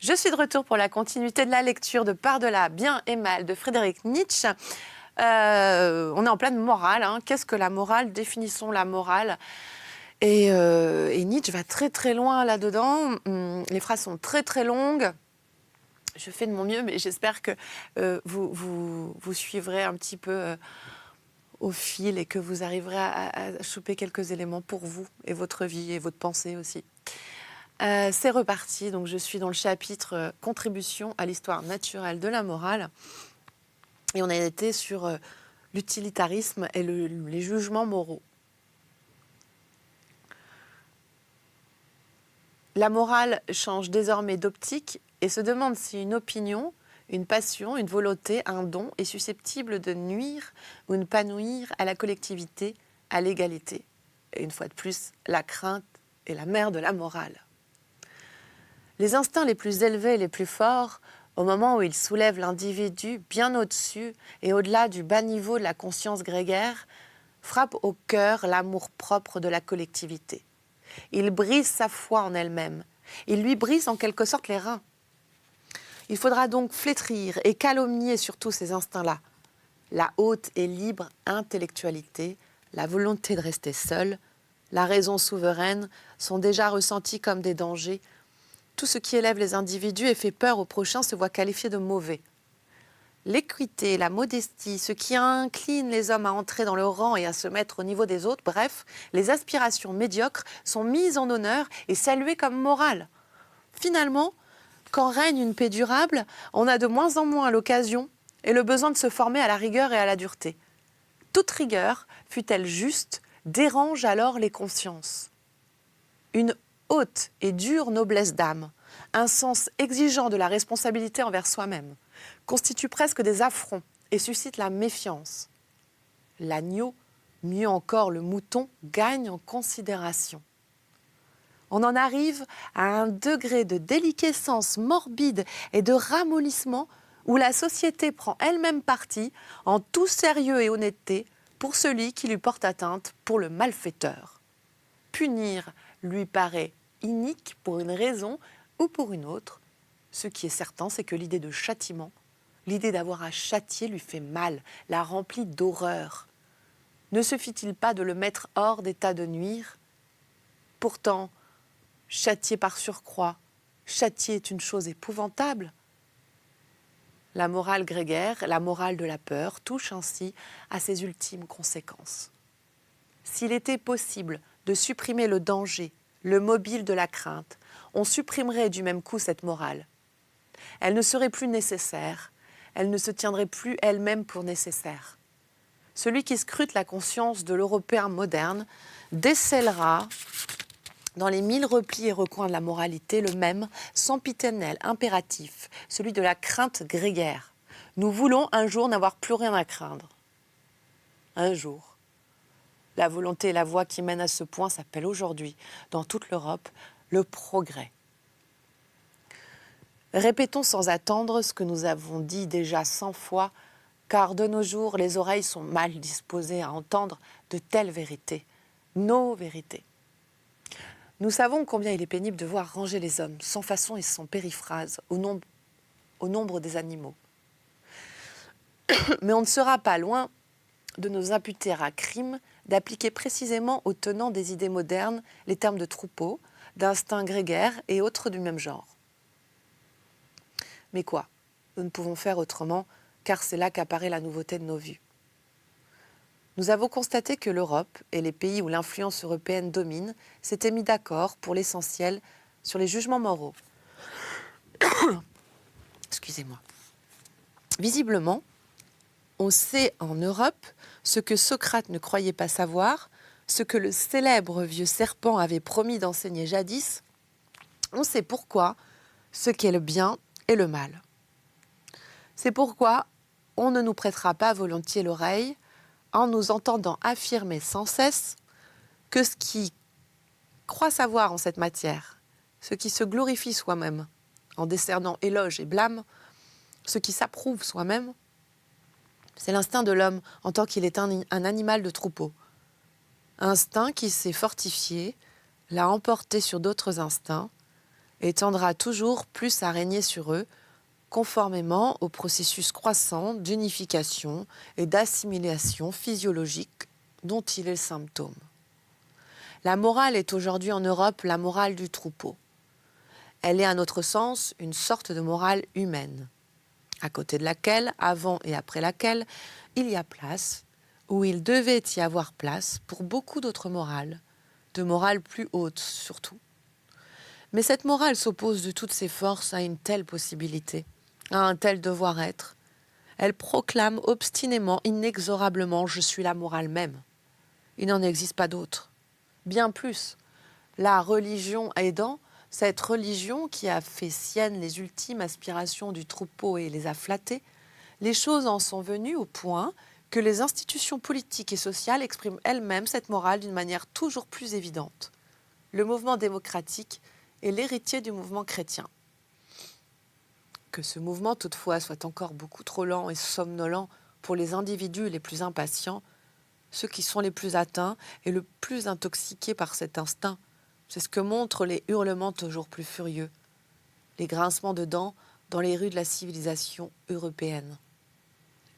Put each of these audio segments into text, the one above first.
Je suis de retour pour la continuité de la lecture de Par-delà bien et mal de Friedrich Nietzsche. On est en pleine morale. Hein. Qu'est-ce que la morale? Définissons la morale. Et Nietzsche va très très loin là-dedans. Les phrases sont très très longues. Je fais de mon mieux, mais j'espère que vous suivrez un petit peu au fil et que vous arriverez à choper quelques éléments pour vous et votre vie et votre pensée aussi. C'est reparti, donc je suis dans le chapitre Contribution à l'histoire naturelle de la morale. Et on a été sur l'utilitarisme et les jugements moraux. La morale change désormais d'optique et se demande si une opinion, une passion, une volonté, un don est susceptible de nuire ou ne pas nuire à la collectivité, à l'égalité. Et une fois de plus, la crainte est la mère de la morale. Les instincts les plus élevés et les plus forts, au moment où ils soulèvent l'individu bien au-dessus et au-delà du bas niveau de la conscience grégaire, frappent au cœur l'amour-propre de la collectivité. Ils brisent sa foi en elle-même. Ils lui brisent en quelque sorte les reins. Il faudra donc flétrir et calomnier surtout ces instincts-là. La haute et libre intellectualité, la volonté de rester seul, la raison souveraine sont déjà ressentis comme des dangers. Tout ce qui élève les individus et fait peur au prochain se voit qualifié de mauvais. L'équité, la modestie, ce qui incline les hommes à entrer dans le rang et à se mettre au niveau des autres, bref, les aspirations médiocres sont mises en honneur et saluées comme morales. Finalement, quand règne une paix durable, on a de moins en moins l'occasion et le besoin de se former à la rigueur et à la dureté. Toute rigueur, fût-elle juste, dérange alors les consciences. Une haute et dure noblesse d'âme, un sens exigeant de la responsabilité envers soi-même, constitue presque des affronts et suscite la méfiance. L'agneau, mieux encore le mouton, gagne en considération. On en arrive à un degré de déliquescence morbide et de ramollissement où la société prend elle-même parti, en tout sérieux et honnêteté, pour celui qui lui porte atteinte, pour le malfaiteur. Punir lui paraît inique pour une raison ou pour une autre. Ce qui est certain, c'est que l'idée de châtiment, l'idée d'avoir à châtier lui fait mal, la remplit d'horreur. Ne suffit-il pas de le mettre hors d'état de nuire? Pourtant, châtier par surcroît, châtier est une chose épouvantable. La morale grégaire, la morale de la peur, touche ainsi à ses ultimes conséquences. S'il était possible de supprimer le danger, le mobile de la crainte, on supprimerait du même coup cette morale. Elle ne serait plus nécessaire, elle ne se tiendrait plus elle-même pour nécessaire. Celui qui scrute la conscience de l'Européen moderne décèlera dans les 1000 replis et recoins de la moralité le même sempiternel impératif, celui de la crainte grégaire. Nous voulons un jour n'avoir plus rien à craindre. Un jour. La volonté et la voie qui mènent à ce point s'appellent aujourd'hui, dans toute l'Europe, le progrès. Répétons sans attendre ce que nous avons dit déjà 100 fois, car de nos jours, les oreilles sont mal disposées à entendre de telles vérités, nos vérités. Nous savons combien il est pénible de voir ranger les hommes, sans façon et sans périphrase, au nombre des animaux. Mais on ne sera pas loin de nous imputer à crime d'appliquer précisément aux tenants des idées modernes les termes de troupeau, d'instinct grégaire et autres du même genre. Mais quoi? Nous ne pouvons faire autrement, car c'est là qu'apparaît la nouveauté de nos vues. Nous avons constaté que l'Europe et les pays où l'influence européenne domine s'étaient mis d'accord, pour l'essentiel, sur les jugements moraux. Excusez-moi. Visiblement, on sait en Europe ce que Socrate ne croyait pas savoir, ce que le célèbre vieux serpent avait promis d'enseigner jadis. On sait pourquoi ce qu'est le bien et le mal. C'est pourquoi on ne nous prêtera pas volontiers l'oreille en nous entendant affirmer sans cesse que ce qui croit savoir en cette matière, ce qui se glorifie soi-même en décernant éloge et blâme, ce qui s'approuve soi-même, c'est l'instinct de l'homme en tant qu'il est un animal de troupeau. Instinct qui s'est fortifié, l'a emporté sur d'autres instincts et tendra toujours plus à régner sur eux, conformément au processus croissant d'unification et d'assimilation physiologique dont il est le symptôme. La morale est aujourd'hui en Europe la morale du troupeau. Elle est à notre sens une sorte de morale humaine, à côté de laquelle, avant et après laquelle, il y a place, où il devait y avoir place pour beaucoup d'autres morales, de morales plus hautes surtout. Mais cette morale s'oppose de toutes ses forces à une telle possibilité, à un tel devoir-être. Elle proclame obstinément, inexorablement « je suis la morale même ». Il n'en existe pas d'autre. Bien plus, la religion aidant, cette religion qui a fait sienne les ultimes aspirations du troupeau et les a flattées, les choses en sont venues au point que les institutions politiques et sociales expriment elles-mêmes cette morale d'une manière toujours plus évidente. Le mouvement démocratique est l'héritier du mouvement chrétien. Que ce mouvement, toutefois, soit encore beaucoup trop lent et somnolent pour les individus les plus impatients, ceux qui sont les plus atteints et le plus intoxiqués par cet instinct, c'est ce que montrent les hurlements toujours plus furieux, les grincements de dents dans les rues de la civilisation européenne.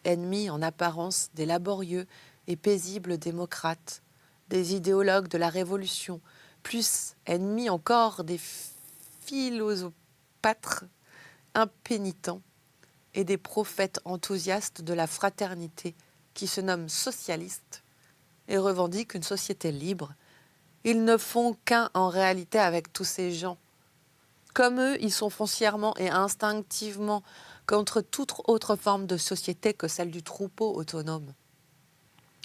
Ennemis en apparence des laborieux et paisibles démocrates, des idéologues de la Révolution, plus ennemis encore des philosopâtres impénitents et des prophètes enthousiastes de la fraternité qui se nomment socialistes et revendiquent une société libre. Ils ne font qu'un en réalité avec tous ces gens. Comme eux, ils sont foncièrement et instinctivement contre toute autre forme de société que celle du troupeau autonome,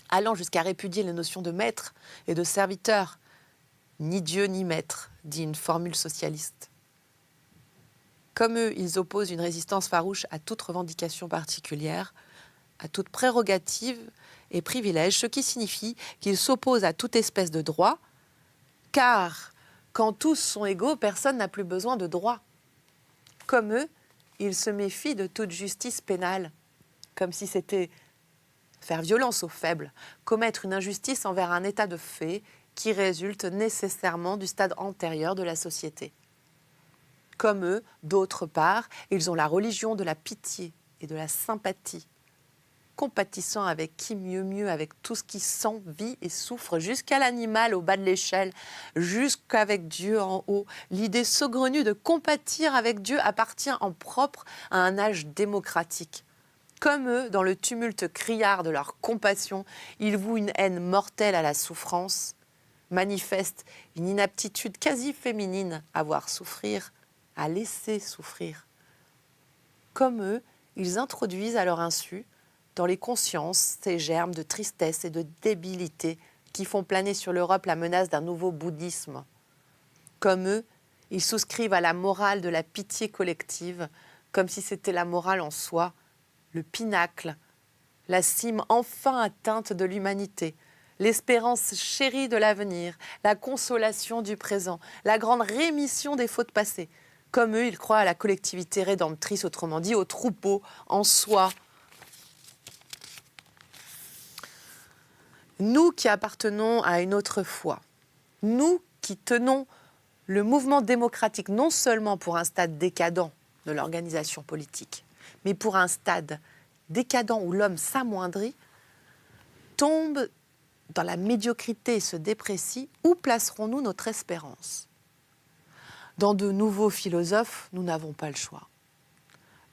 allant jusqu'à répudier les notions de maître et de serviteur. Ni Dieu ni maître, dit une formule socialiste. Comme eux, ils opposent une résistance farouche à toute revendication particulière, à toute prérogative et privilège, ce qui signifie qu'ils s'opposent à toute espèce de droit, car quand tous sont égaux, personne n'a plus besoin de droit. Comme eux, ils se méfient de toute justice pénale, comme si c'était faire violence aux faibles, commettre une injustice envers un état de fait qui résulte nécessairement du stade antérieur de la société. Comme eux, d'autre part, ils ont la religion de la pitié et de la sympathie, compatissant avec qui mieux avec tout ce qui sent, vit et souffre, jusqu'à l'animal au bas de l'échelle, jusqu'avec Dieu en haut. L'idée saugrenue de compatir avec Dieu appartient en propre à un âge démocratique. Comme eux, dans le tumulte criard de leur compassion, ils vouent une haine mortelle à la souffrance, manifestent une inaptitude quasi féminine à voir souffrir, à laisser souffrir. Comme eux, ils introduisent à leur insu dans les consciences ces germes de tristesse et de débilité qui font planer sur l'Europe la menace d'un nouveau bouddhisme. Comme eux, ils souscrivent à la morale de la pitié collective, comme si c'était la morale en soi, le pinacle, la cime enfin atteinte de l'humanité, l'espérance chérie de l'avenir, la consolation du présent, la grande rémission des fautes passées. Comme eux, ils croient à la collectivité rédemptrice, autrement dit au troupeau en soi. Nous qui appartenons à une autre foi, nous qui tenons le mouvement démocratique non seulement pour un stade décadent de l'organisation politique, mais pour un stade décadent où l'homme s'amoindrit, tombe dans la médiocrité et se déprécie, où placerons-nous notre espérance ? Dans de nouveaux philosophes, nous n'avons pas le choix.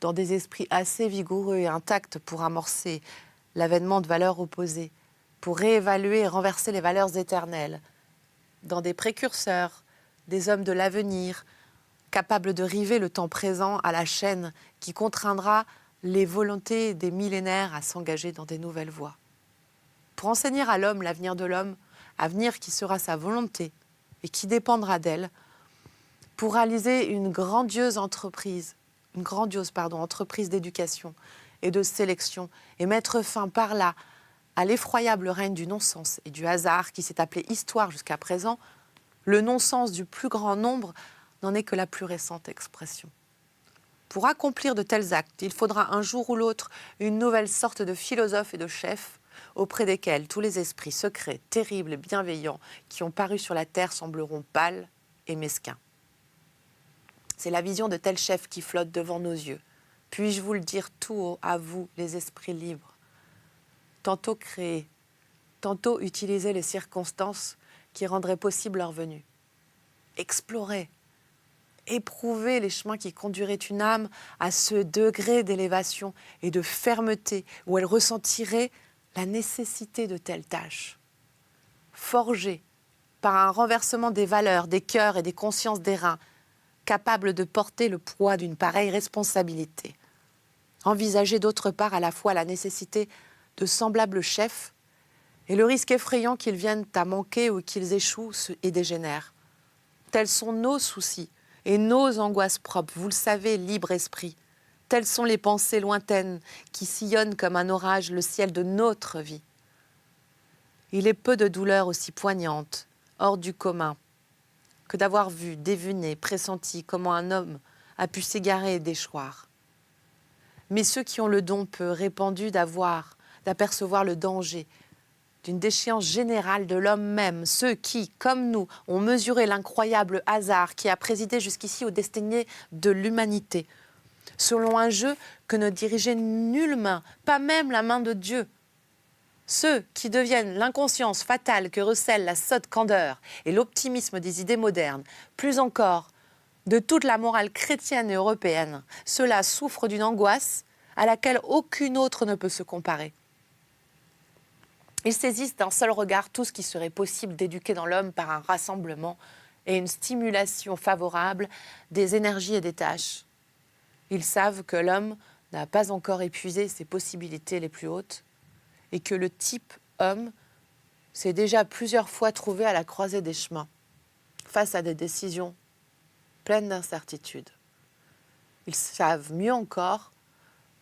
Dans des esprits assez vigoureux et intacts pour amorcer l'avènement de valeurs opposées, pour réévaluer et renverser les valeurs éternelles, dans des précurseurs, des hommes de l'avenir, capables de river le temps présent à la chaîne qui contraindra les volontés des millénaires à s'engager dans des nouvelles voies. Pour enseigner à l'homme l'avenir de l'homme, avenir qui sera sa volonté et qui dépendra d'elle, pour réaliser une grandiose entreprise d'éducation et de sélection et mettre fin par là à l'effroyable règne du non-sens et du hasard qui s'est appelé histoire jusqu'à présent, le non-sens du plus grand nombre n'en est que la plus récente expression. Pour accomplir de tels actes, il faudra un jour ou l'autre une nouvelle sorte de philosophes et de chefs auprès desquels tous les esprits secrets, terribles et bienveillants qui ont paru sur la terre sembleront pâles et mesquins. C'est la vision de tel chef qui flotte devant nos yeux. Puis-je vous le dire tout haut à vous, les esprits libres? Tantôt créer, tantôt utiliser les circonstances qui rendraient possible leur venue. Explorer, éprouver les chemins qui conduiraient une âme à ce degré d'élévation et de fermeté où elle ressentirait la nécessité de telle tâche. Forger, par un renversement des valeurs, des cœurs et des consciences des reins, capable de porter le poids d'une pareille responsabilité. Envisager d'autre part à la fois la nécessité de semblables chefs et le risque effrayant qu'ils viennent à manquer ou qu'ils échouent et dégénèrent. Tels sont nos soucis et nos angoisses propres, vous le savez, libre esprit. Telles sont les pensées lointaines qui sillonnent comme un orage le ciel de notre vie. Il est peu de douleurs aussi poignantes, hors du commun, que d'avoir vu, deviné, pressenti comment un homme a pu s'égarer et déchoir. Mais ceux qui ont le don peu répandu d'apercevoir le danger d'une déchéance générale de l'homme même, ceux qui, comme nous, ont mesuré l'incroyable hasard qui a présidé jusqu'ici aux destinées de l'humanité, selon un jeu que ne dirigeait nulle main, pas même la main de Dieu. Ceux qui deviennent l'inconscience fatale que recèle la sotte candeur et l'optimisme des idées modernes, plus encore de toute la morale chrétienne et européenne, ceux-là souffrent d'une angoisse à laquelle aucune autre ne peut se comparer. Ils saisissent d'un seul regard tout ce qui serait possible d'éduquer dans l'homme par un rassemblement et une stimulation favorable des énergies et des tâches. Ils savent que l'homme n'a pas encore épuisé ses possibilités les plus hautes et que le type homme s'est déjà plusieurs fois trouvé à la croisée des chemins, face à des décisions pleines d'incertitudes. Ils savent mieux encore,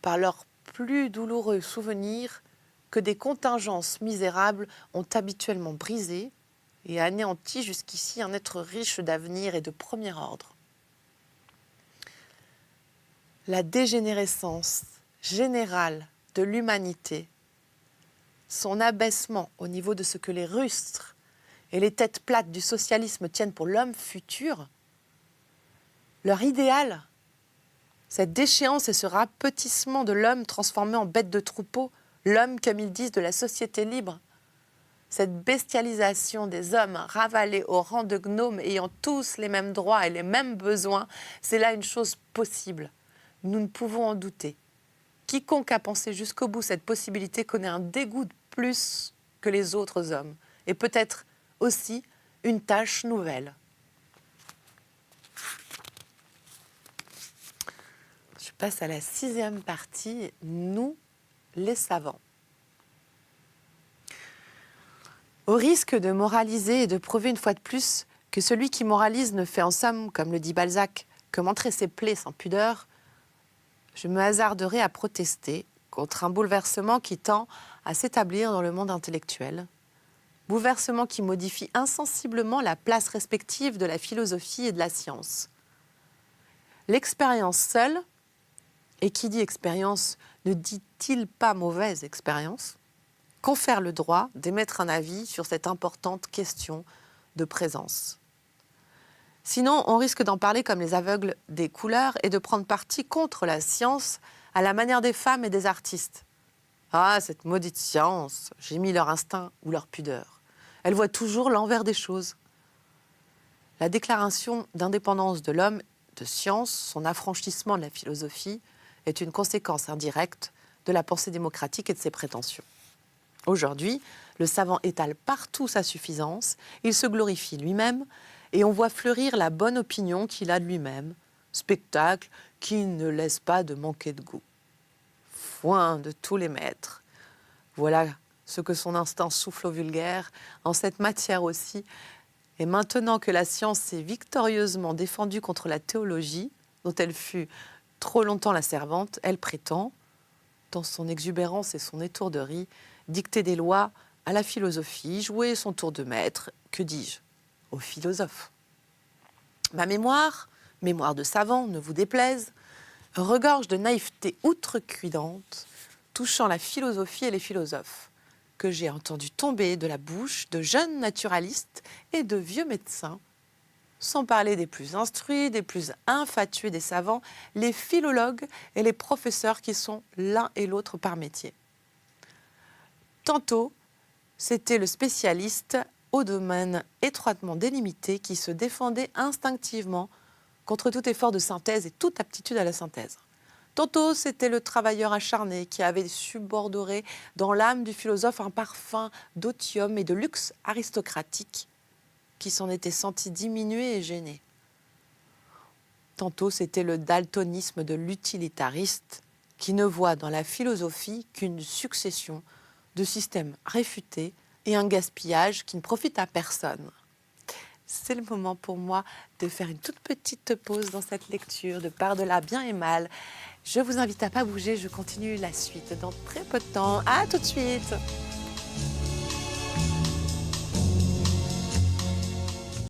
par leurs plus douloureux souvenirs, que des contingences misérables ont habituellement brisé et anéanti jusqu'ici un être riche d'avenir et de premier ordre. La dégénérescence générale de l'humanité, son abaissement au niveau de ce que les rustres et les têtes plates du socialisme tiennent pour l'homme futur, leur idéal, cette déchéance et ce rapetissement de l'homme transformé en bête de troupeau, l'homme, comme ils disent, de la société libre, cette bestialisation des hommes ravalés au rang de gnomes ayant tous les mêmes droits et les mêmes besoins, c'est là une chose possible. Nous ne pouvons en douter. Quiconque a pensé jusqu'au bout cette possibilité connaît un dégoût de plus que les autres hommes et peut-être aussi une tâche nouvelle. Je passe à la 6e partie, nous, les savants. Au risque de moraliser et de prouver une fois de plus que celui qui moralise ne fait en somme, comme le dit Balzac, que montrer ses plaies sans pudeur, je me hasarderai à protester contre un bouleversement qui tend à s'établir dans le monde intellectuel, bouleversement qui modifie insensiblement la place respective de la philosophie et de la science. L'expérience seule, et qui dit expérience ne dit-il pas mauvaise expérience, confère le droit d'émettre un avis sur cette importante question de présence. Sinon, on risque d'en parler comme les aveugles des couleurs et de prendre parti contre la science à la manière des femmes et des artistes. Ah, cette maudite science, j'ai mis leur instinct ou leur pudeur. Elle voit toujours l'envers des choses. La déclaration d'indépendance de l'homme de science, son affranchissement de la philosophie, est une conséquence indirecte de la pensée démocratique et de ses prétentions. Aujourd'hui, le savant étale partout sa suffisance, il se glorifie lui-même et on voit fleurir la bonne opinion qu'il a de lui-même, spectacle qui ne laisse pas de manquer de goût. Foin de tous les maîtres. Voilà ce que son instinct souffle au vulgaire, en cette matière aussi. Et maintenant que la science s'est victorieusement défendue contre la théologie, dont elle fut trop longtemps la servante, elle prétend, dans son exubérance et son étourderie, dicter des lois à la philosophie, jouer son tour de maître, que dis-je, aux philosophes. Ma mémoire de savant, ne vous déplaise, regorge de naïveté outrecuidante, touchant la philosophie et les philosophes, que j'ai entendu tomber de la bouche de jeunes naturalistes et de vieux médecins, sans parler des plus instruits, des plus infatués des savants, les philologues et les professeurs qui sont l'un et l'autre par métier. Tantôt, c'était le spécialiste au domaine étroitement délimité qui se défendait instinctivement contre tout effort de synthèse et toute aptitude à la synthèse. Tantôt, c'était le travailleur acharné qui avait subordonné dans l'âme du philosophe un parfum d'otium et de luxe aristocratique qui s'en était senti diminué et gêné. Tantôt, c'était le daltonisme de l'utilitariste qui ne voit dans la philosophie qu'une succession de systèmes réfutés et un gaspillage qui ne profite à personne. C'est le moment pour moi de faire une toute petite pause dans cette lecture de Par-delà bien et mal. Je vous invite à ne pas bouger, je continue la suite dans très peu de temps. À tout de suite!